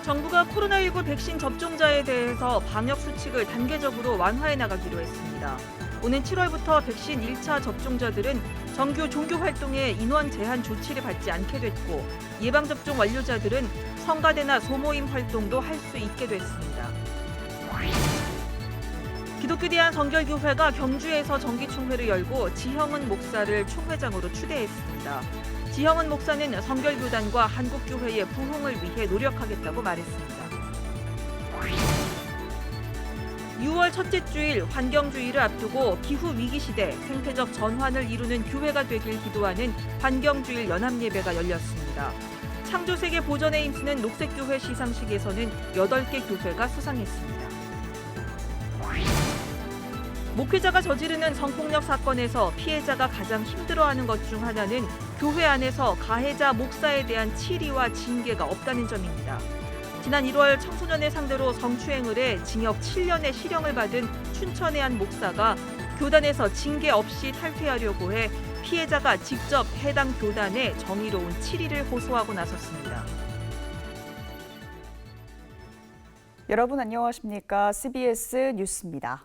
정부가 코로나19 백신 접종자에 대해서 방역 수칙을 단계적으로 완화해 나가기로 했습니다. 오는 7월부터 백신 1차 접종자들은 정규 종교 활동에 인원 제한 조치를 받지 않게 됐고 예방접종 완료자들은 성가대나 소모임 활동도 할 수 있게 됐습니다. 기독교대한 성결교회가 경주에서 정기총회를 열고 지형은 목사를 총회장으로 추대했습니다. 지형은 목사는 성결교단과 한국교회의 부흥을 위해 노력하겠다고 말했습니다. 6월 첫째 주일 환경주의를 앞두고 기후위기 시대 생태적 전환을 이루는 교회가 되길 기도하는 환경주일 연합예배가 열렸습니다. 창조세계 보전에 힘쓰는 녹색교회 시상식에서는 8개 교회가 수상했습니다. 목회자가 저지르는 성폭력 사건에서 피해자가 가장 힘들어하는 것 중 하나는 교회 안에서 가해자 목사에 대한 치리와 징계가 없다는 점입니다. 지난 1월 청소년을 상대로 성추행을 해 징역 7년의 실형을 받은 춘천의 한 목사가 교단에서 징계 없이 탈퇴하려고 해 피해자가 직접 해당 교단에 정의로운 치리를 호소하고 나섰습니다. 여러분 안녕하십니까? CBS 뉴스입니다.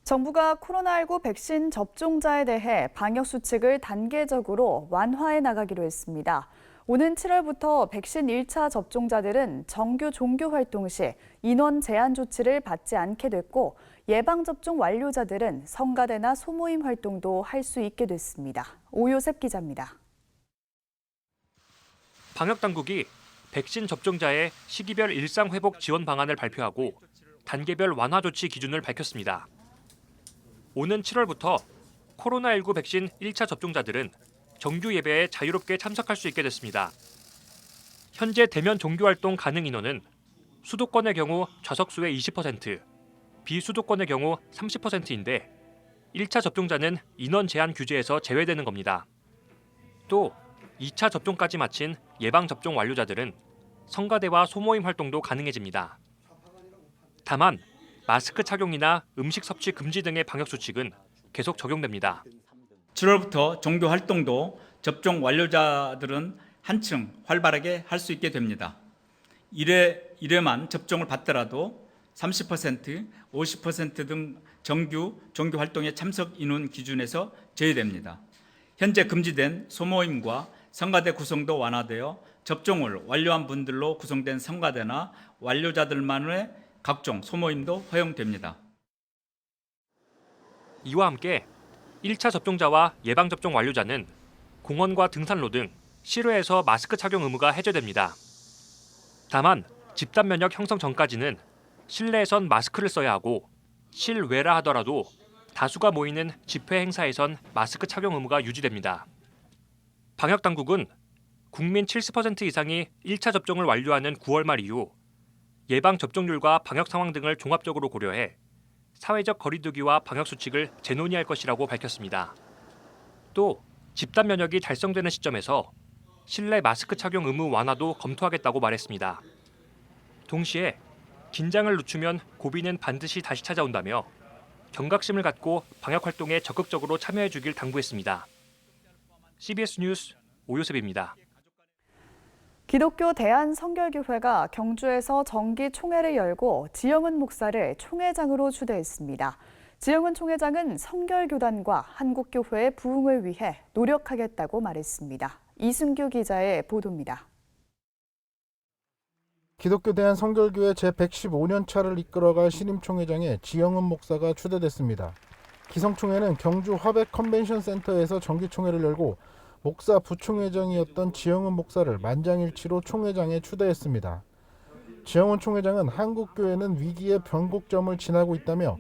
정부가 코로나19 백신 접종자에 대해 방역 수칙을 단계적으로 완화해 나가기로 했습니다. 오는 7월부터 백신 1차 접종자들은 정규 종교 활동 시 인원 제한 조치를 받지 않게 됐고 예방접종 완료자들은 성가대나 소모임 활동도 할 수 있게 됐습니다. 오요셉 기자입니다. 방역당국이 백신 접종자의 시기별 일상회복 지원 방안을 발표하고 단계별 완화 조치 기준을 밝혔습니다. 오는 7월부터 코로나19 백신 1차 접종자들은 정규 예배에 자유롭게 참석할 수 있게 됐습니다. 현재 대면 종교활동 가능 인원은 수도권의 경우 좌석수의 20%, 비수도권의 경우 30%인데 1차 접종자는 인원 제한 규제에서 제외되는 겁니다. 또 2차 접종까지 마친 예방접종 완료자들은 성가대와 소모임 활동도 가능해집니다. 다만 마스크 착용이나 음식 섭취 금지 등의 방역 수칙은 계속 적용됩니다. 7월부터 종교 활동도 접종 완료자들은 한층 활발하게 할 수 있게 됩니다. 1회만 접종을 받더라도 30%, 50% 등 정규 종교 활동의 참석 인원 기준에서 제외됩니다. 현재 금지된 소모임과 성가대 구성도 완화되어 접종을 완료한 분들로 구성된 성가대나 완료자들만의 각종 소모임도 허용됩니다. 이와 함께 1차 접종자와 예방접종 완료자는 공원과 등산로 등 실외에서 마스크 착용 의무가 해제됩니다. 다만 집단 면역 형성 전까지는 실내에선 마스크를 써야 하고 실외라 하더라도 다수가 모이는 집회 행사에선 마스크 착용 의무가 유지됩니다. 방역당국은 국민 70% 이상이 1차 접종을 완료하는 9월 말 이후 예방 접종률과 방역 상황 등을 종합적으로 고려해 사회적 거리두기와 방역 수칙을 재논의할 것이라고 밝혔습니다. 또 집단 면역이 달성되는 시점에서 실내 마스크 착용 의무 완화도 검토하겠다고 말했습니다. 동시에 긴장을 늦추면 고비는 반드시 다시 찾아온다며 경각심을 갖고 방역 활동에 적극적으로 참여해 주길 당부했습니다. CBS 뉴스 오요셉입니다. 기독교 대한성결교회가 경주에서 정기 총회를 열고 지형은 목사를 총회장으로 추대했습니다. 지형은 총회장은 성결교단과 한국교회의 부흥을 위해 노력하겠다고 말했습니다. 이승규 기자의 보도입니다. 기독교 대한성결교회 제115년 차를 이끌어갈 신임 총회장에 지형은 목사가 추대됐습니다. 기성총회는 경주 화백 컨벤션 센터에서 정기 총회를 열고 목사 부총회장이었던 지형은 목사를 만장일치로 총회장에 추대했습니다. 지형은 총회장은 한국교회는 위기의 변곡점을 지나고 있다며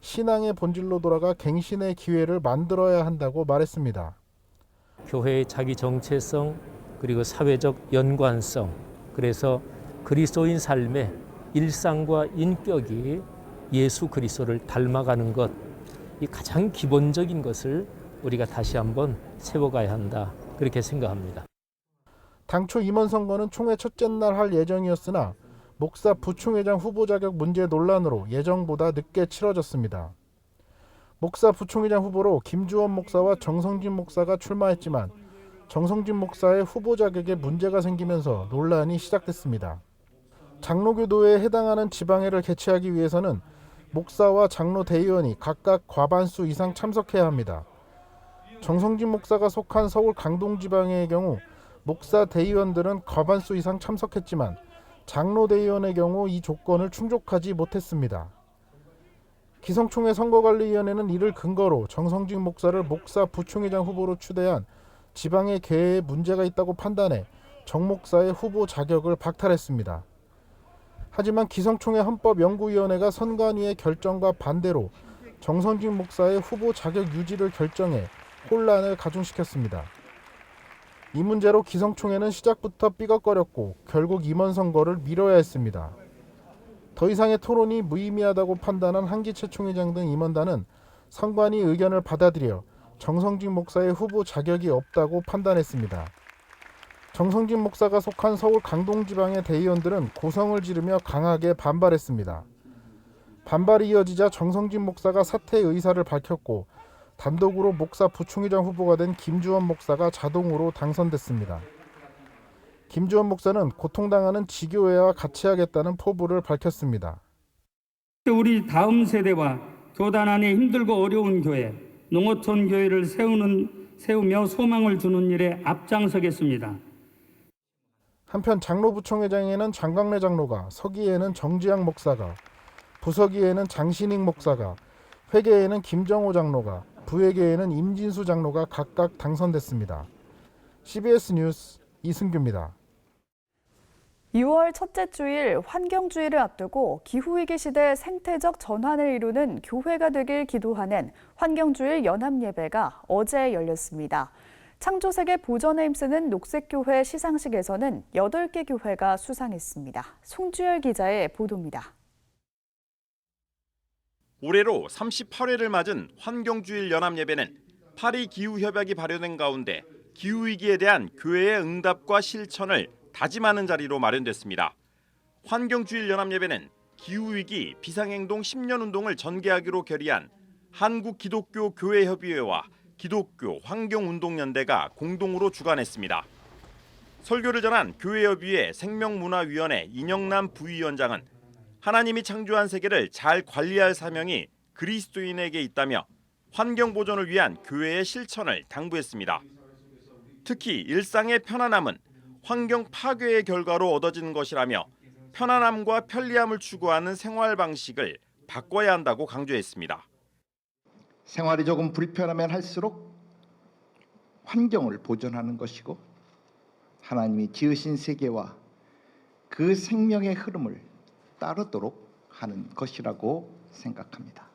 신앙의 본질로 돌아가 갱신의 기회를 만들어야 한다고 말했습니다. 교회의 자기 정체성 그리고 사회적 연관성, 그래서 그리스도인 삶의 일상과 인격이 예수 그리스도를 닮아가는 것, 이 가장 기본적인 것을 우리가 다시 한번 세워가야 한다, 그렇게 생각합니다. 당초 임원 선거는 총회 첫째 날 할 예정이었으나 목사 부총회장 후보 자격 문제 논란으로 예정보다 늦게 치러졌습니다. 목사 부총회장 후보로 김주원 목사와 정성진 목사가 출마했지만 정성진 목사의 후보 자격에 문제가 생기면서 논란이 시작됐습니다. 장로교도에 해당하는 지방회를 개최하기 위해서는 목사와 장로 대의원이 각각 과반수 이상 참석해야 합니다. 정성진 목사가 속한 서울 강동지방회의 경우 목사 대의원들은 과반수 이상 참석했지만 장로 대의원의 경우 이 조건을 충족하지 못했습니다. 기성총회 선거관리위원회는 이를 근거로 정성진 목사를 목사 부총회장 후보로 추대한 지방의 계획에 문제가 있다고 판단해 정 목사의 후보 자격을 박탈했습니다. 하지만 기성총회 헌법연구위원회가 선관위의 결정과 반대로 정성진 목사의 후보 자격 유지를 결정해 혼란을 가중시켰습니다. 이 문제로 기성총회는 시작부터 삐걱거렸고 결국 임원 선거를 미뤄야 했습니다. 더 이상의 토론이 무의미하다고 판단한 한기채 총회장 등 임원단은 선관위 의견을 받아들여 정성진 목사의 후보 자격이 없다고 판단했습니다. 정성진 목사가 속한 서울 강동지방의 대의원들은 고성을 지르며 강하게 반발했습니다. 반발이 이어지자 정성진 목사가 사퇴 의사를 밝혔고 단독으로 목사 부총회장 후보가 된 김주원 목사가 자동으로 당선됐습니다. 김주원 목사는 고통당하는 지교회와 같이 하겠다는 포부를 밝혔습니다. 우리 다음 세대와 교단 안에 힘들고 어려운 교회, 농어촌 교회를 세우며 소망을 주는 일에 앞장서겠습니다. 한편 장로부총회장에는 장광래 장로가, 서기에는 정지양 목사가, 부서기에는 장신익 목사가, 회계에는 김정호 장로가, 부회계에는 임진수 장로가 각각 당선됐습니다. CBS 뉴스 이승규입니다. 2월 첫째 주일 환경주의를 앞두고 기후위기 시대 생태적 전환을 이루는 교회가 되길 기도하는 환경주일 연합예배가 어제 열렸습니다. 창조세계 보전에 힘쓰는 녹색교회 시상식에서는 8개 교회가 수상했습니다. 송주열 기자의 보도입니다. 올해로 38회를 맞은 환경주일 연합예배는 파리 기후협약이 발효된 가운데 기후위기에 대한 교회의 응답과 실천을 다짐하는 자리로 마련됐습니다. 환경주일 연합예배는 기후위기 비상행동 10년 운동을 전개하기로 결의한 한국기독교교회협의회와 기독교 환경운동연대가 공동으로 주관했습니다. 설교를 전한 교회협의회 생명문화위원회 이영남 부위원장은 하나님이 창조한 세계를 잘 관리할 사명이 그리스도인에게 있다며 환경 보존을 위한 교회의 실천을 당부했습니다. 특히 일상의 편안함은 환경 파괴의 결과로 얻어지는 것이라며 편안함과 편리함을 추구하는 생활 방식을 바꿔야 한다고 강조했습니다. 생활이 조금 불편하면 할수록 환경을 보존하는 것이고 하나님이 지으신 세계와 그 생명의 흐름을 따르도록 하는 것이라고 생각합니다.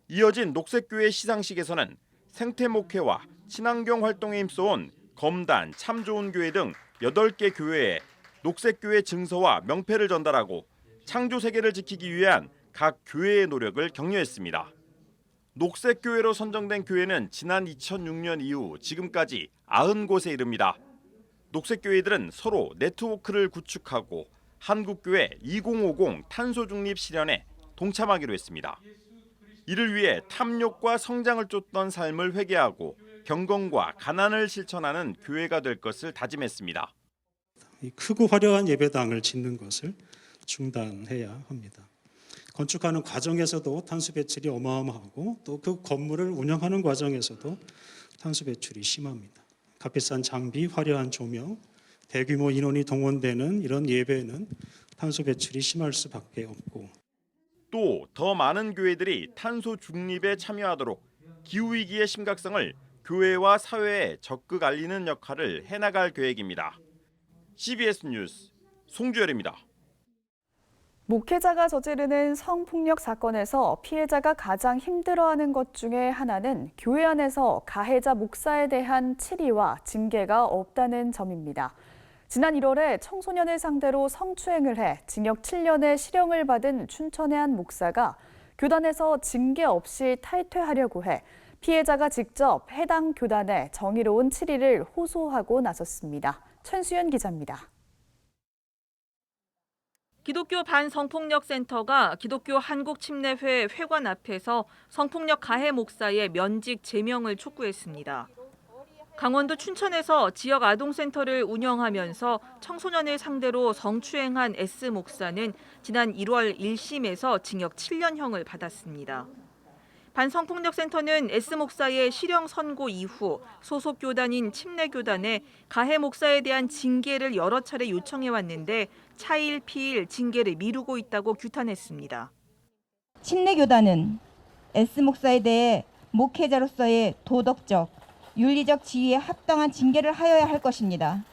이어진 녹색교회 시상식에서는 생태목회와 친환경 활동에 힘써온 검단, 참좋은교회 등 8개 교회에 녹색교회 증서와 명패를 전달하고 창조세계를 지키기 위한 각 교회의 노력을 격려했습니다. 녹색교회로 선정된 교회는 지난 2006년 이후 지금까지 90곳에 이릅니다. 녹색교회들은 서로 네트워크를 구축하고 한국교회 2050 탄소중립 실현에 동참하기로 했습니다. 이를 위해 탐욕과 성장을 쫓던 삶을 회개하고 경건과 가난을 실천하는 교회가 될 것을 다짐했습니다. 크고 화려한 예배당을 짓는 것을 중단해야 합니다. 건축하는 과정에서도 탄소 배출이 어마어마하고 또 그 건물을 운영하는 과정에서도 탄소 배출이 심합니다. 값비싼 장비, 화려한 조명, 대규모 인원이 동원되는 이런 예배는 탄소 배출이 심할 수밖에 없고 또 더 많은 교회들이 탄소 중립에 참여하도록 기후위기의 심각성을 교회와 사회에 적극 알리는 역할을 해나갈 계획입니다. CBS 뉴스 송주열입니다. 목회자가 저지르는 성폭력 사건에서 피해자가 가장 힘들어하는 것 중에 하나는 교회 안에서 가해자 목사에 대한 치리와 징계가 없다는 점입니다. 지난 1월에 청소년을 상대로 성추행을 해 징역 7년의 실형을 받은 춘천의 한 목사가 교단에서 징계 없이 탈퇴하려고 해 피해자가 직접 해당 교단에 정의로운 치리를 호소하고 나섰습니다. 최수연 기자입니다. 기독교 반성폭력센터가 기독교 한국침례회 회관 앞에서 성폭력 가해 목사의 면직 제명을 촉구했습니다. 강원도 춘천에서 지역 아동센터를 운영하면서 청소년을 상대로 성추행한 S 목사는 지난 1월 1심에서 징역 7년형을 받았습니다. 반성폭력센터는 S 목사의 실형 선고 이후 소속 교단인 침례교단에 가해 목사에 대한 징계를 여러 차례 요청해왔는데 차일 피일 징계를 미루고 있다고 규탄했습니다. 침례교단은 S 목사에 대해 목회자로서의 도덕적, 윤리적 지위에 합당한 징계를 하여야 할 것입니다.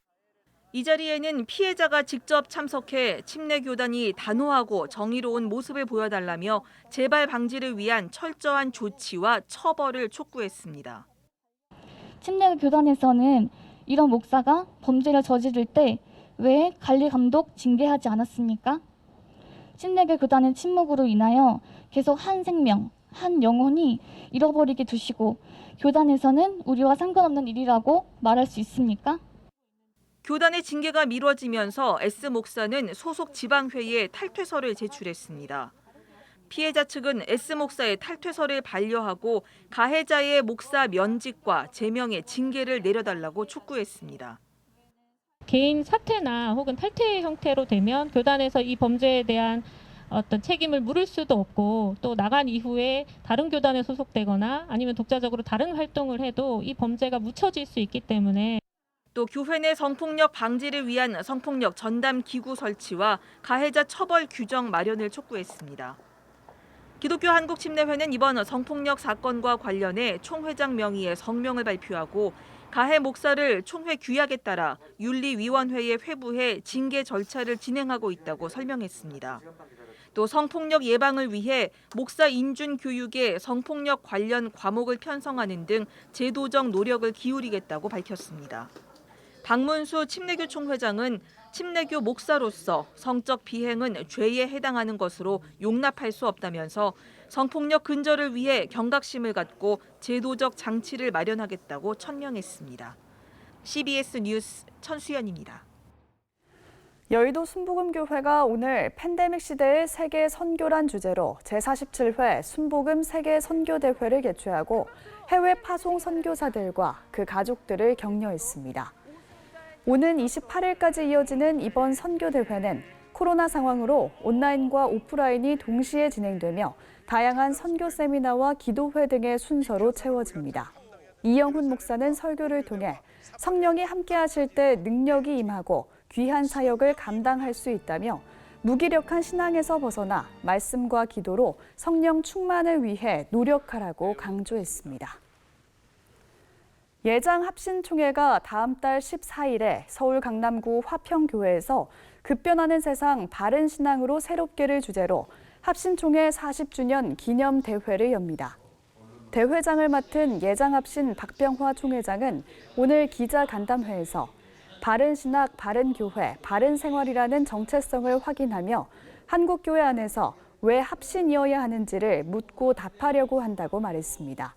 이 자리에는 피해자가 직접 참석해 침례교단이 단호하고 정의로운 모습을 보여달라며 재발 방지를 위한 철저한 조치와 처벌을 촉구했습니다. 침례교단에서는 이런 목사가 범죄를 저지를 때 왜 관리 감독 징계하지 않았습니까? 침례교단의 침묵으로 인하여 계속 한 생명, 한 영혼이 잃어버리게 두시고 교단에서는 우리와 상관없는 일이라고 말할 수 있습니까? 교단의 징계가 미뤄지면서 S 목사는 소속 지방회의에 탈퇴서를 제출했습니다. 피해자 측은 S 목사의 탈퇴서를 반려하고 가해자의 목사 면직과 제명의 징계를 내려달라고 촉구했습니다. 개인 사퇴나 혹은 탈퇴 형태로 되면 교단에서 이 범죄에 대한 어떤 책임을 물을 수도 없고 또 나간 이후에 다른 교단에 소속되거나 아니면 독자적으로 다른 활동을 해도 이 범죄가 묻혀질 수 있기 때문에 또 교회 내 성폭력 방지를 위한 성폭력 전담 기구 설치와 가해자 처벌 규정 마련을 촉구했습니다. 기독교 한국침례회는 이번 성폭력 사건과 관련해 총회장 명의의 성명을 발표하고 가해 목사를 총회 규약에 따라 윤리위원회에 회부해 징계 절차를 진행하고 있다고 설명했습니다. 또 성폭력 예방을 위해 목사 인준 교육에 성폭력 관련 과목을 편성하는 등 제도적 노력을 기울이겠다고 밝혔습니다. 박문수 침례교 총회장은 침례교 목사로서 성적 비행은 죄에 해당하는 것으로 용납할 수 없다면서 성폭력 근절을 위해 경각심을 갖고 제도적 장치를 마련하겠다고 천명했습니다. CBS 뉴스 천수연입니다. 여의도 순복음교회가 오늘 팬데믹 시대의 세계 선교란 주제로 제47회 순복음 세계 선교대회를 개최하고 해외 파송 선교사들과 그 가족들을 격려했습니다. 오는 28일까지 이어지는 이번 선교대회는 코로나 상황으로 온라인과 오프라인이 동시에 진행되며 다양한 선교 세미나와 기도회 등의 순서로 채워집니다. 이영훈 목사는 설교를 통해 성령이 함께하실 때 능력이 임하고 귀한 사역을 감당할 수 있다며 무기력한 신앙에서 벗어나 말씀과 기도로 성령 충만을 위해 노력하라고 강조했습니다. 예장 합신총회가 다음 달 14일에 서울 강남구 화평교회에서 급변하는 세상 바른 신앙으로 새롭게를 주제로 합신총회 40주년 기념 대회를 엽니다. 대회장을 맡은 예장합신 박병화 총회장은 오늘 기자간담회에서 바른 신학, 바른 교회, 바른 생활이라는 정체성을 확인하며 한국교회 안에서 왜 합신이어야 하는지를 묻고 답하려고 한다고 말했습니다.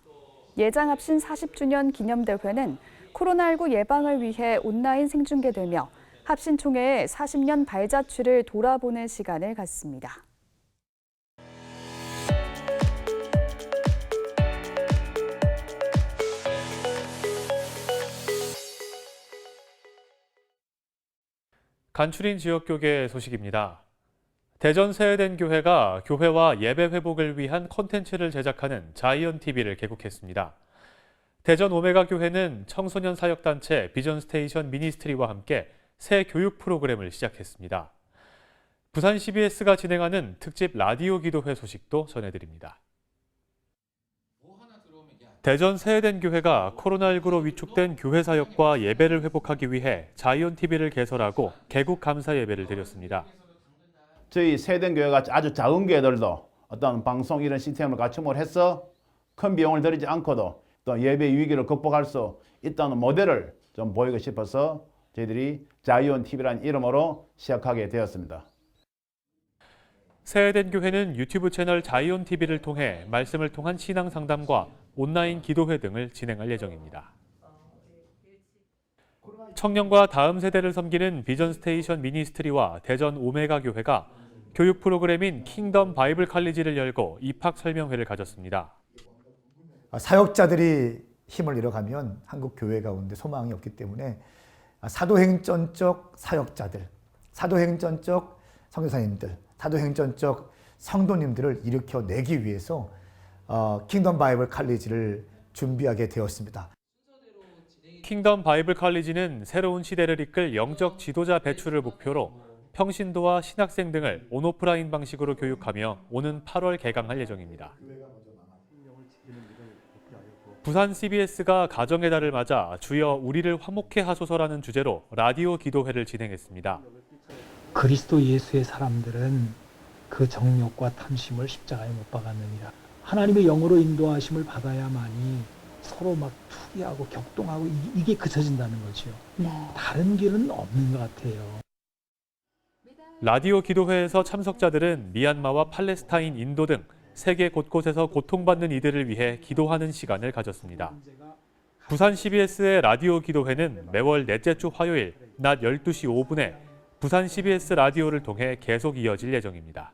예장합신 40주년 기념대회는 코로나19 예방을 위해 온라인 생중계되며 합신총회의 40년 발자취를 돌아보는 시간을 갖습니다. 간추린 지역교계 소식입니다. 대전 세해된 교회가 교회와 예배 회복을 위한 콘텐츠를 제작하는 자이언 TV를 개국했습니다. 대전 오메가 교회는 청소년 사역단체 비전 스테이션 미니스트리와 함께 새 교육 프로그램을 시작했습니다. 부산 CBS가 진행하는 특집 라디오 기도회 소식도 전해드립니다. 대전 세해된 교회가 코로나19로 위축된 교회 사역과 예배를 회복하기 위해 자이언 TV를 개설하고 개국 감사 예배를 드렸습니다. 저희 세해된 교회가 아주 작은 교회들도 어떤 방송 이런 시스템을 갖춤을 해서 큰 비용을 들이지 않고도 또 예배 위기를 극복할 수 있다는 모델을 좀 보이고 싶어서 저희들이 자이언 TV라는 이름으로 시작하게 되었습니다. 세해된 교회는 유튜브 채널 자이언 TV를 통해 말씀을 통한 신앙 상담과 온라인 기도회 등을 진행할 예정입니다. 청년과 다음 세대를 섬기는 비전 스테이션 미니스트리와 대전 오메가 교회가 교육 프로그램인 킹덤 바이블 칼리지를 열고 입학 설명회를 가졌습니다. 사역자들이 힘을 잃어가면 한국 교회 가운데 소망이 없기 때문에 사도행전적 사역자들, 사도행전적 선교사님들, 사도행전적 성도님들을 일으켜내기 위해서 킹덤 바이블 칼리지를 준비하게 되었습니다. 킹덤 바이블 칼리지는 새로운 시대를 이끌 영적 지도자 배출을 목표로 평신도와 신학생 등을 온오프라인 방식으로 교육하며 오는 8월 개강할 예정입니다. 부산 CBS가 가정의 달을 맞아 주여 우리를 화목해 하소서라는 주제로 라디오 기도회를 진행했습니다. 그리스도 예수의 사람들은 그 정욕과 탐심을 십자가에 못 박았느니라. 하나님의 영으로 인도하심을 받아야만이 서로 막 투기하고 격동하고 이게 그쳐진다는 거죠. 다른 길은 없는 것 같아요. 라디오 기도회에서 참석자들은 미얀마와 팔레스타인, 인도 등 세계 곳곳에서 고통받는 이들을 위해 기도하는 시간을 가졌습니다. 부산 CBS의 라디오 기도회는 매월 넷째 주 화요일 낮 12시 5분에 부산 CBS 라디오를 통해 계속 이어질 예정입니다.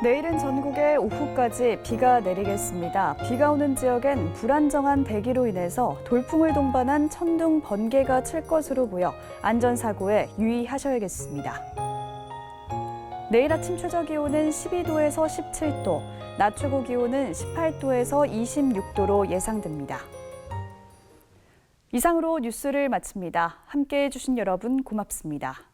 내일은 전국에 오후까지 비가 내리겠습니다. 비가 오는 지역엔 불안정한 대기로 인해서 돌풍을 동반한 천둥, 번개가 칠 것으로 보여 안전사고에 유의하셔야겠습니다. 내일 아침 최저 기온은 12도에서 17도, 낮 최고 기온은 18도에서 26도로 예상됩니다. 이상으로 뉴스를 마칩니다. 함께해 주신 여러분 고맙습니다.